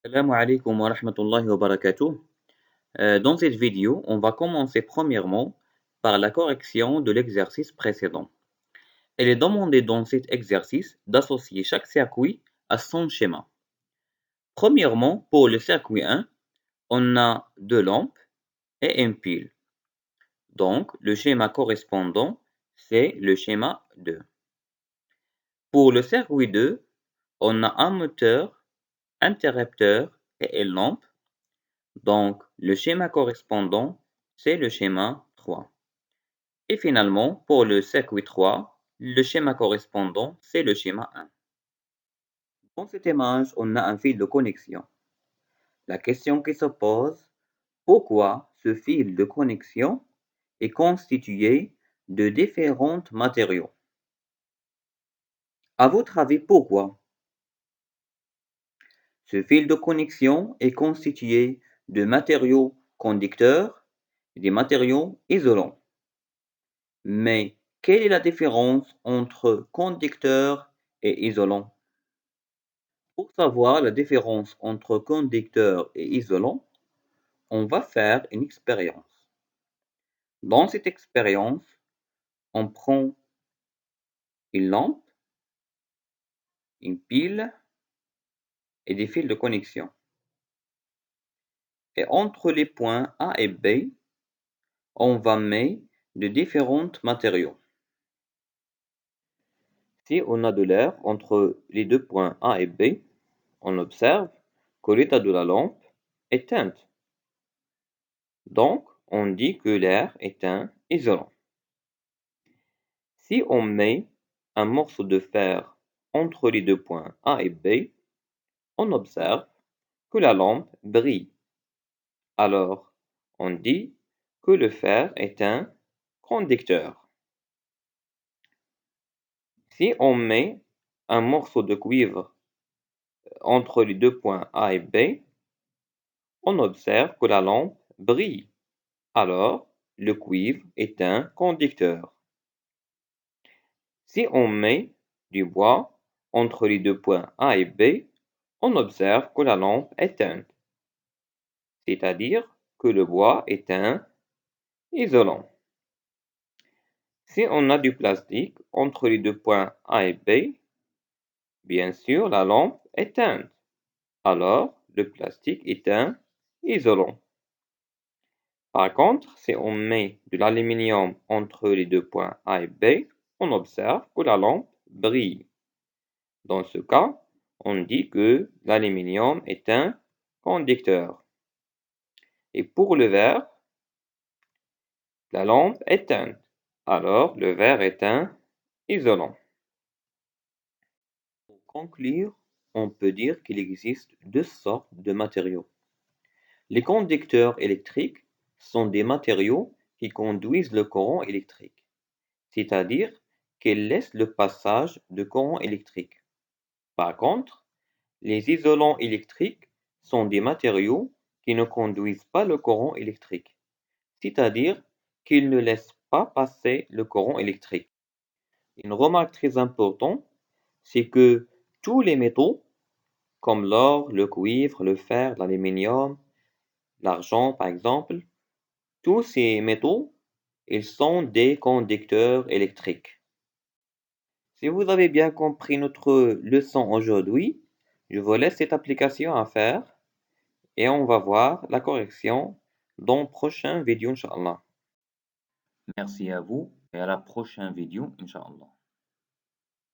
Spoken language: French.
Salam alaikum wa rahmatullahi wa barakatuh. Dans cette vidéo, on va commencer premièrement par la correction de l'exercice précédent. Il est demandé dans cet exercice d'associer chaque circuit à son schéma. Premièrement, pour le circuit 1, on a deux lampes et une pile. Donc, le schéma correspondant, c'est le schéma 2. Pour le circuit 2, on a un moteur, interrupteur et une lampe. Donc, le schéma correspondant, c'est le schéma 3. Et finalement, pour le circuit 3, le schéma correspondant, c'est le schéma 1. Dans cette image, on a un fil de connexion. La question qui se pose, pourquoi ce fil de connexion est constitué de différents matériaux? À votre avis, pourquoi? Ce fil de connexion est constitué de matériaux conducteurs et des matériaux isolants. Mais quelle est la différence entre conducteur et isolant? Pour savoir la différence entre conducteur et isolant, on va faire une expérience. Dans cette expérience, on prend une lampe, une pile et des fils de connexion. Et entre les points A et B, on va mettre de différents matériaux. Si on a de l'air entre les deux points A et B, on observe que l'état de la lampe est teinte. Donc, on dit que l'air est un isolant. Si on met un morceau de fer entre les deux points A et B, on observe que la lampe brille. Alors, on dit que le fer est un conducteur. Si on met un morceau de cuivre entre les deux points A et B, on observe que la lampe brille. Alors, le cuivre est un conducteur. Si on met du bois entre les deux points A et B, on observe que la lampe est teinte, c'est-à-dire que le bois est un isolant. Si on a du plastique entre les deux points A et B, bien sûr la lampe est teinte, alors le plastique est un isolant. Par contre, si on met de l'aluminium entre les deux points A et B, on observe que la lampe brille. Dans ce cas, on dit que l'aluminium est un conducteur. Et pour le verre, la lampe est teinte, alors le verre est un isolant. Pour conclure, on peut dire qu'il existe deux sortes de matériaux. Les conducteurs électriques sont des matériaux qui conduisent le courant électrique, c'est-à-dire qu'ils laissent le passage de courant électrique. Par contre, les isolants électriques sont des matériaux qui ne conduisent pas le courant électrique, c'est-à-dire qu'ils ne laissent pas passer le courant électrique. Une remarque très importante, c'est que tous les métaux, comme l'or, le cuivre, le fer, l'aluminium, l'argent par exemple, tous ces métaux, ils sont des conducteurs électriques. Si vous avez bien compris notre leçon aujourd'hui, je vous laisse cette application à faire et on va voir la correction dans le prochain vidéo, Inch'Allah. Merci à vous et à la prochaine vidéo, Inch'Allah.